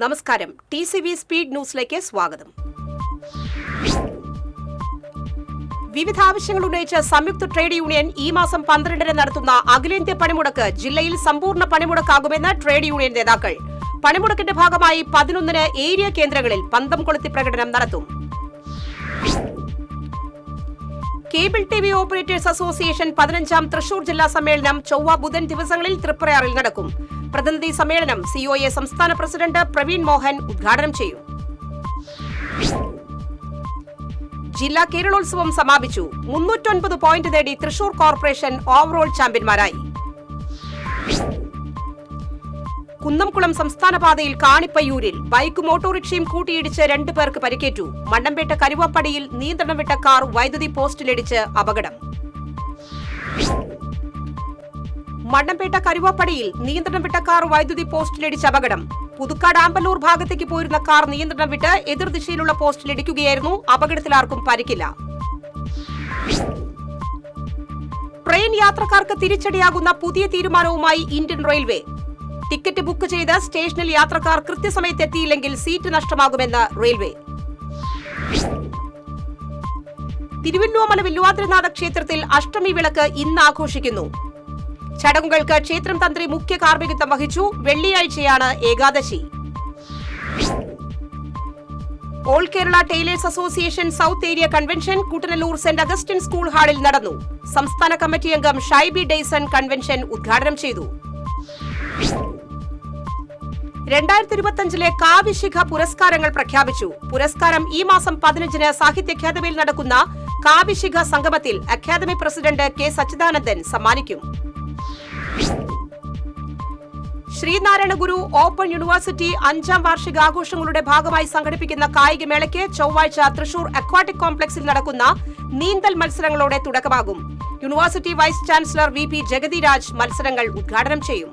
നമസ്കാരം. TCV speed ന്യൂസിലേക്ക് സ്വാഗതം. വിവിധ ആവശ്യങ്ങൾ ഉന്നയിച്ച് സംയുക്ത ട്രേഡ് യൂണിയൻ ഈ മാസം 12-ന് നടത്തുന്ന അഖിലേന്ത്യാ പണിമുടക്ക് ജില്ലയിൽ സമ്പൂർണ്ണ പണിമുടക്കാകുമെന്ന് ട്രേഡ് യൂണിയൻ നേതാക്കൾ. പണിമുടക്കിന്റെ ഭാഗമായി 11-ന് ഏരിയ കേന്ദ്രങ്ങളിൽ പന്തം കൊളുത്തി പ്രകടനം നടത്തും. Cable TV operators association 15-ാം Thrissur ജില്ലാ സമ്മേളനം ചൊവ്വ ബുധൻ ദിവസങ്ങളിൽ തൃപ്രയാറിൽ നടക്കും. പ്രതിനിധി സമ്മേളനം COA സംസ്ഥാന പ്രസിഡന്റ് പ്രവീൺ മോഹൻ ഉദ്ഘാടനം ചെയ്യും. ജില്ലാ കേരളോത്സവം സമാപിച്ചു. 309 പോയിന്റ് നേടി തൃശൂർ കോർപ്പറേഷൻ ഓവറോൾ ചാമ്പ്യന്മാരായി. കുന്നംകുളം സംസ്ഥാന പാതയിൽ കാണിപ്പയ്യൂരിൽ ബൈക്കും ഓട്ടോറിക്ഷയും കൂട്ടിയിടിച്ച് 2 പേർക്ക് പരിക്കേറ്റു. മണ്ണമ്പേട്ട കരുവാപ്പടിയിൽ നിയന്ത്രണം വിട്ട കാർ വൈദ്യുതി പോസ്റ്റിലിടിച്ച് അപകടം. മണ്ണമ്പേട്ട കരുവാപ്പടിയിൽ നിയന്ത്രണം വിട്ട കാർ വൈദ്യുതി പോസ്റ്റിലിടിച്ച് അപകടം. പുതുക്കാട് ആമ്പല്ലൂർ ഭാഗത്തേക്ക് പോയിരുന്ന കാർ നിയന്ത്രണം വിട്ട് എതിർദിശയിലുള്ള പോസ്റ്റിലിടിക്കുകയായിരുന്നു. അപകടത്തിൽ ആർക്കും പരിക്കില്ല. ട്രെയിൻ യാത്രക്കാർക്ക് തിരിച്ചടിയാകുന്ന പുതിയ തീരുമാനവുമായി ഇന്ത്യൻ റെയിൽവേ. ടിക്കറ്റ് ബുക്ക് ചെയ്ത് സ്റ്റേഷനിൽ യാത്രക്കാർ കൃത്യസമയത്ത് എത്തിയില്ലെങ്കിൽ സീറ്റ് നഷ്ടമാകുമെന്ന് റെയിൽവേ. തിരുവല്ലോമല വില്വാദ്രിനാഥ ക്ഷേത്രത്തിൽ അഷ്ടമി വിളക്ക് ഇന്ന് ആഘോഷിക്കുന്നു. ചടങ്ങുകൾക്ക് ക്ഷേത്രം തന്ത്രി മുഖ്യ കാർമ്മികത്വം വഹിച്ചു. വെള്ളിയാഴ്ചയാണ് Ekadashi. All Kerala tailors association south area convention Kuttanellur saint Augustine school ഹാളിൽ നടന്നു. സംസ്ഥാന കമ്മിറ്റി അംഗം ഷൈബി ഡെയ്സൺ കൺവെൻഷൻ ഉദ്ഘാടനം ചെയ്തു. 2025-ലെ കാവ്യശിഖ പുരസ്കാരങ്ങൾ പ്രഖ്യാപിച്ചു. പുരസ്കാരം ഈ മാസം 15-ന് സാഹിത്യ അക്കാദമിയിൽ നടക്കുന്ന കാവ്യശിഖ സംഗമത്തിൽ അക്കാദമി പ്രസിഡന്റ് K. സച്ചിദാനന്ദൻ സമ്മാനിക്കും. ശ്രീനാരായണ ഗുരു ഓപ്പൺ യൂണിവേഴ്സിറ്റി 5-ാം വാർഷികാഘോഷങ്ങളുടെ ഭാഗമായി സംഘടിപ്പിക്കുന്ന കായികമേളയ്ക്ക് ചൊവ്വാഴ്ച തൃശൂർ അക്വാട്ടിക് കോംപ്ലക്സിൽ നടക്കുന്ന നീന്തൽ മത്സരങ്ങളോടെ തുടക്കമാകും. University vice chancellor VP Jagathy Raj മത്സരങ്ങൾ ഉദ്ഘാടനം ചെയ്യും.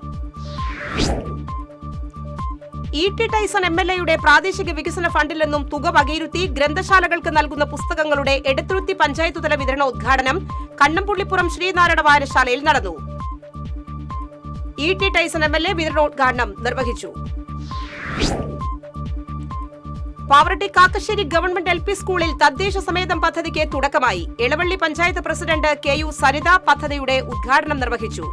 E.T. ടൈസൺ MLA-യുടെ പ്രാദേശിക വികസന ഫണ്ടിൽ നിന്നും തുക വകയിരുത്തി ഗ്രന്ഥശാലകൾക്ക് നൽകുന്ന പുസ്തകങ്ങളുടെ എടത്തുരുത്തി പഞ്ചായത്ത് തല വിതരണ ഉദ്ഘാടനം കണ്ണമ്പുള്ളിപ്പുറം ശ്രീനാരായണ വായനശാലയിൽ നടന്നു. E.T. ടൈസൺ MLA വിതരണോദ്ഘാടനം നിർവഹിച്ചു. പാവറട്ടി കാക്കശ്ശേരി ഗവൺമെന്റ് LP സ്കൂളിൽ തദ്ദേശ സമേതം പദ്ധതിക്ക് തുടക്കമായി. എളവള്ളി പഞ്ചായത്ത് പ്രസിഡന്റ് KU സരിത പദ്ധതിയുടെ ഉദ്ഘാടനം നിർവഹിച്ചു.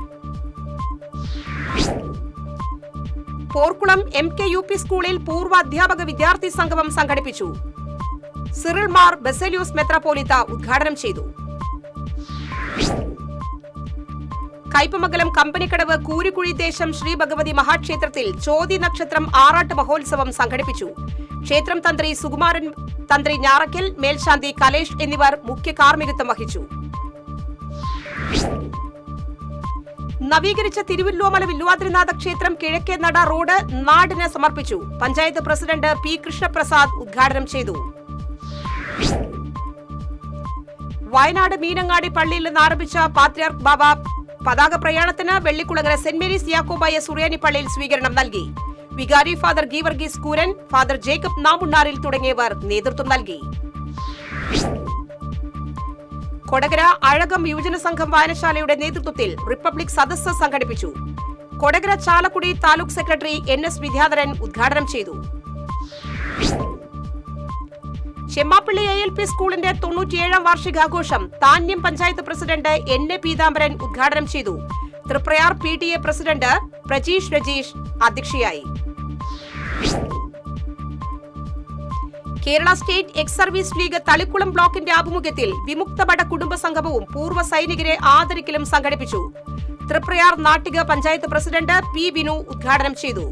പോർക്കുളം MK UP സ്കൂളിൽ പൂർവ്വ അധ്യാപക വിദ്യാർത്ഥി സംഗമം സംഘടിപ്പിച്ചു. സിറിൽ മാർ ബസേലിയോസ് മെത്രാപ്പോലിത്ത ഉദ്ഘാടനം ചെയ്തു. കയ്പമംഗലം കമ്പനിക്കടവ് കൂരിക്കുഴി ദേശം ശ്രീ ഭഗവതി മഹാക്ഷേത്രത്തിൽ ചോതി നക്ഷത്രം ആറാട്ട് മഹോത്സവം സംഘടിപ്പിച്ചു. ക്ഷേത്രം തന്ത്രി സുകുമാരൻ, തന്ത്രി ഞാറക്കൽ, മേൽശാന്തി കലേഷ് എന്നിവർ മുഖ്യ കാർമ്മികത്വം വഹിച്ചു. നവീകരിച്ച തിരുവല്ലോമല വില്വാദ്രിനാഥ ക്ഷേത്രം കിഴക്കേ നട റോഡ് നാടിന് സമർപ്പിച്ചു. Panchayat president P. കൃഷ്ണപ്രസാദ് ഉദ്ഘാടനം ചെയ്തു. വയനാട് മീനങ്ങാടി പള്ളിയിൽ നിന്ന് ആരംഭിച്ച പാത്രിയാർക്ക് ബാബ പതാക പ്രയാണത്തിന് വെള്ളിക്കുളങ്ങര സെന്റ് മേരീസ് യാക്കോബായ സുറിയാനി പള്ളിയിൽ സ്വീകരണം നൽകി. വികാരി father Geevarghese Kooran, father Jacob നാമുണ്ണാറിൽ തുടങ്ങിയവർ നേതൃത്വം നൽകി. കൊടകര അഴകം യുവജന സംഘം വായനശാലയുടെ നേതൃത്വത്തിൽ റിപ്പബ്ലിക് സദസ്സ് സംഘടിപ്പിച്ചു. കൊടകര ചാലക്കുടി താലൂക്ക് സെക്രട്ടറി NS വിദ്യാധരൻ ഉദ്ഘാടനം ചെയ്തു. ചെമ്മാപ്പള്ളി ALP സ്കൂളിന്റെ 97-ാം വാർഷികാഘോഷം താന്യം പഞ്ചായത്ത് പ്രസിഡന്റ് NA പീതാംബരൻ ഉദ്ഘാടനം ചെയ്തു. തൃപ്രയാർ PTA പ്രസിഡന്റ് പ്രജീഷ് രജീഷ് അധ്യക്ഷയായി. Kerala state ex service league Thalikulam ബ്ലോക്കിന്റെ ആഭിമുഖ്യത്തിൽ വിമുക്തഭട കുടുംബ സംഗമവും പൂർവ്വ സൈനികരെ ആദരിക്കലും സംഘടിപ്പിച്ചു. Triprayar Nattika panchayat president P. വിനു ഉദ്ഘാടനം ചെയ്തു.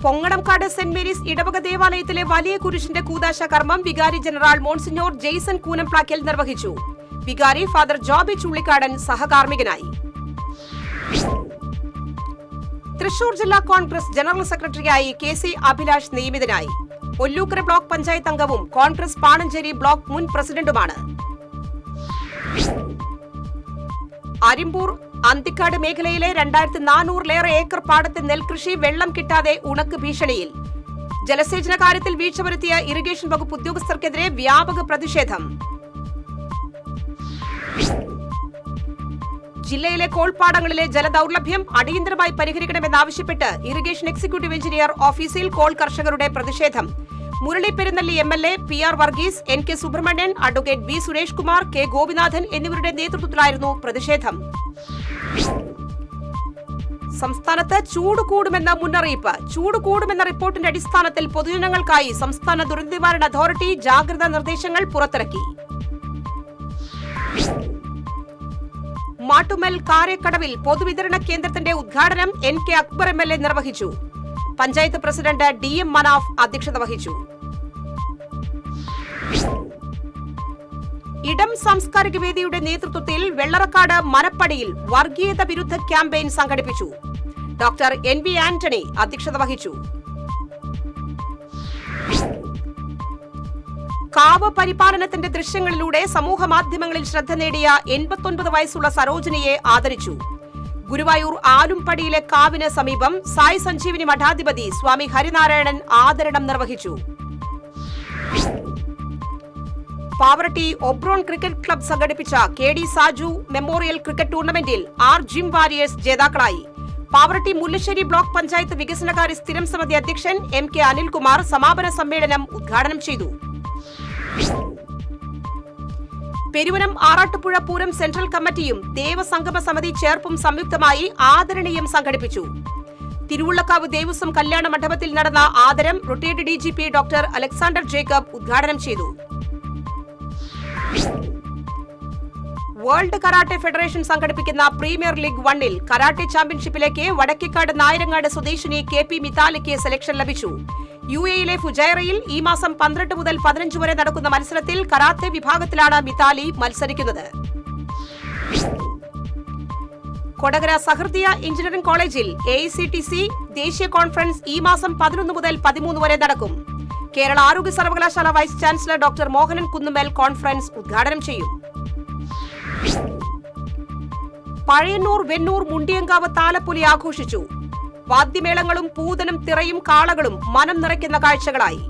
പൊങ്ങണംകാട് സെന്റ് മേരീസ് ഇടവക ദേവാലയത്തിലെ വലിയ കുരിശിന്റെ കൂദാശ കർമ്മം വികാരി ജനറൽ മോൺസിഞ്ഞോർ ജെയ്സൺ കൂനംപ്ലാക്കൽ നിർവഹിച്ചു. വികാരി ഫാദർ ജോബി ചുള്ളിക്കാടൻ സഹകാർമ്മികനായി. തൃശൂർ ജില്ലാ കോൺഗ്രസ് ജനറൽ സെക്രട്ടറിയായി KC അഭിലാഷ് നിയമിതനായി. ഒല്ലൂക്കര ബ്ലോക്ക് പഞ്ചായത്ത് അംഗവും കോൺഗ്രസ് പാണഞ്ചേരി ബ്ലോക്ക് മുൻ പ്രസിഡന്റുമാണ്. അരിമ്പൂർ അന്തിക്കാട് മേഖലയിലെ 2400-ലേറെ ഏക്കർ പാടത്തെ നെൽകൃഷി വെള്ളം കിട്ടാതെ ഉണക്ക് ഭീഷണിയിൽ. ജലസേചന കാര്യത്തിൽ വീഴ്ച വരുത്തിയ ഇറിഗേഷൻ വകുപ്പ് ഉദ്യോഗസ്ഥർക്കെതിരെ വ്യാപക പ്രതിഷേധം. ജില്ലയിലെ കോൾപ്പാടങ്ങളിലെ ജലദൌർലഭ്യം അടിയന്തരമായി പരിഹരിക്കണമെന്നാവശ്യപ്പെട്ട് ഇറിഗേഷൻ എക്സിക്യൂട്ടീവ് എഞ്ചിനീയർ ഓഫീസിൽ കോൾ കർഷകരുടെ പ്രതിഷേധം. Murali Perunnalli MLA, PR Varghese, NK Subrahmanyan, advocate B Suresh Kumar, K Gopinathan എന്നിവരുടെ നേതൃത്വത്തിലായിരുന്നു പ്രതിഷേധം. സംസ്ഥാനത്ത് ചൂട് കൂടുമെന്ന മുന്നറിയിപ്പ്. ചൂട് കൂടുമെന്ന റിപ്പോർട്ടിന്റെ അടിസ്ഥാനത്തിൽ പൊതുജനങ്ങൾക്കായി സംസ്ഥാന ദുരന്ത നിവാരണ അതോറിറ്റി ജാഗ്രതാ നിർദ്ദേശങ്ങൾ പുറത്തിറക്കി. മാട്ടുമൽ കാരേക്കടവിൽ പൊതുവിതരണ കേന്ദ്രത്തിന്റെ ഉദ്ഘാടനം NK അക്ബർ MLA നിർവഹിച്ചു. പഞ്ചായത്ത് പ്രസിഡന്റ് DM മനാഫ് അധ്യക്ഷത വഹിച്ചു. ഇടം സാംസ്കാരിക വേദിയുടെ നേതൃത്വത്തിൽ വെള്ളറക്കാട് മനപ്പടിയിൽ വർഗീയത വിരുദ്ധ ക്യാമ്പയിൻ സംഘടിപ്പിച്ചു. ഡോക്ടർ NV ആന്റണി അധ്യക്ഷത വഹിച്ചു. കാവ് പരിപാലനത്തിന്റെ ദൃശ്യങ്ങളിലൂടെ സമൂഹ മാധ്യമങ്ങളിൽ ശ്രദ്ധ നേടിയ 89 വയസ്സുള്ള സരോജിനിയെ ആദരിച്ചു. ഗുരുവായൂർ ആലുംപടിയിലെ കാവിന് സമീപം സായി സഞ്ജീവനി മഠാധിപതി സ്വാമി ഹരിനാരായണൻ ആദരണം നിർവഹിച്ചു. പാവറട്ടി ഒബ്രോൺ ക്രിക്കറ്റ് ക്ലബ് സംഘടിപ്പിച്ച KD സാജു മെമ്മോറിയൽ ക്രിക്കറ്റ് ടൂർണമെന്റിൽ ജിം വാരിയേഴ്സ് ജേതാക്കളായി. പാവറട്ടി മുല്ലശ്ശേരി ബ്ലോക്ക് പഞ്ചായത്ത് വികസനകാര്യ സ്ഥിരം സമിതി അധ്യക്ഷൻ MK അനിൽകുമാർ സമാപന സമ്മേളനം ഉദ്ഘാടനം ചെയ്തു. പെരുവനം ആറാട്ടുപുഴ പൂരം സെൻട്രൽ കമ്മിറ്റിയും ദേവസംഗമ സമിതി ചേർപ്പും സംയുക്തമായി ആദരണീയം സംഘടിപ്പിച്ചു. തിരുവുള്ളക്കാവ് ദേവസ്വം കല്യാണ മണ്ഡപത്തിൽ നടന്ന ആദരം retired DGP doctor Alexander Jacob ഉദ്ഘാടനം ചെയ്തു. വേൾഡ് കരാട്ടെ ഫെഡറേഷൻ സംഘടിപ്പിക്കുന്ന പ്രീമിയർ ലീഗ് 1-ൽ കരാട്ടെ ചാമ്പ്യൻഷിപ്പിലേക്ക് വടക്കേക്കാട് നായരങ്ങാട് സ്വദേശിനി KP മിതാലിക്ക് സെലക്ഷൻ ലഭിച്ചു. UAE-യിലെ ഫുജൈറയിൽ ഈ മാസം 12 മുതൽ 15 വരെ നടക്കുന്ന മത്സരത്തിൽ കരാത്തെ വിഭാഗത്തിലാണ് മിതാലി മത്സരിക്കുന്നത്. കൊടകര സഹൃദയ എഞ്ചിനീയറിംഗ് കോളേജിൽ AICTC ദേശീയ കോൺഫറൻസ് ഈ മാസം 11 മുതൽ 13 വരെ നടക്കും. കേരള ആരോഗ്യ സർവകലാശാല വൈസ് ചാൻസലർ ഡോക്ടർ മോഹനൻ കുന്നുമേൽ കോൺഫറൻസ് ഉദ്ഘാടനം ചെയ്യും. പഴയന്നൂർ വെന്നൂർ മുണ്ടിയങ്കാവ് താലപ്പൊലി ആഘോഷിച്ചു. വാദ്യമേളങ്ങളും പൂതനും തിറയും കാളകളും മനം നിറയ്ക്കുന്ന കാഴ്ചകളായി.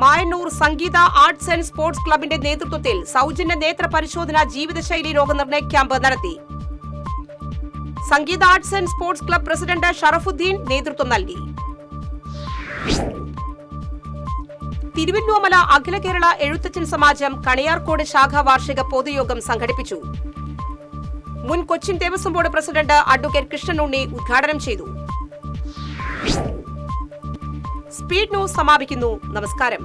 Mayannur Sangeetha arts and sports ക്ലബിന്റെ നേതൃത്വത്തിൽ സൗജന്യ നേത്ര പരിശോധന ജീവിതശൈലി രോഗനിർണയ ക്യാമ്പ് നടത്തി. Sangeetha arts and sports club president Sharafudheen നേതൃത്വം നൽകി. തിരുവല്ലോമല അഖില കേരള എഴുത്തച്ഛൻ സമാജം കണിയാർക്കോട് ശാഖ വാർഷിക പൊതുയോഗം സംഘടിപ്പിച്ചു. മുൻ Cochin Devaswom board president advocate Krishnan Unni ഉദ്ഘാടനം ചെയ്തു. സ്പീഡ് ന്യൂസ് സമാപിക്കുന്നു. നമസ്കാരം.